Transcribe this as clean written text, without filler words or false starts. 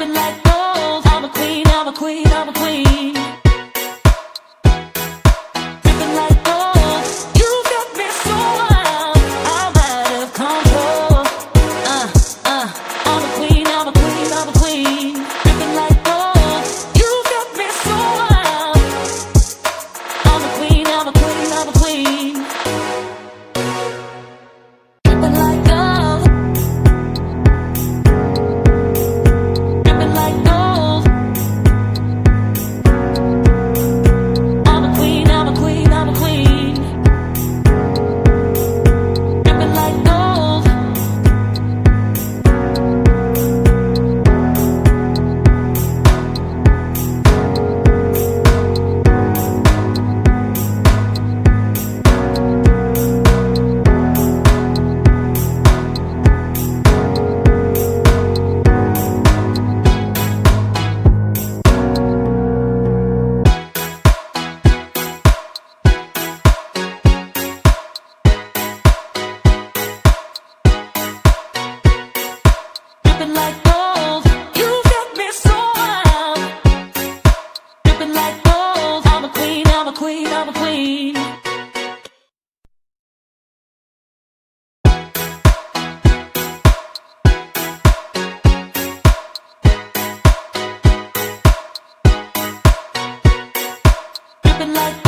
dripping like gold. I'm a queen, I'm a queen, I'm a queen. Dripping like gold. You got me so wild, I'm out of control. I'm a queen, I'm a queen, I'm a queen. Dripping like gold. You got me so wild. I'm a queen, I'm a queen, I'm a queen. Dripping like gold. Dripping like gold. I'm a queen, I'm a queen, I'm a queen. Dripping like gold. Dripping like gold, you got me so wild. Dripping like gold, I'm a queen, I'm a queen, I'm a queen. Dripping like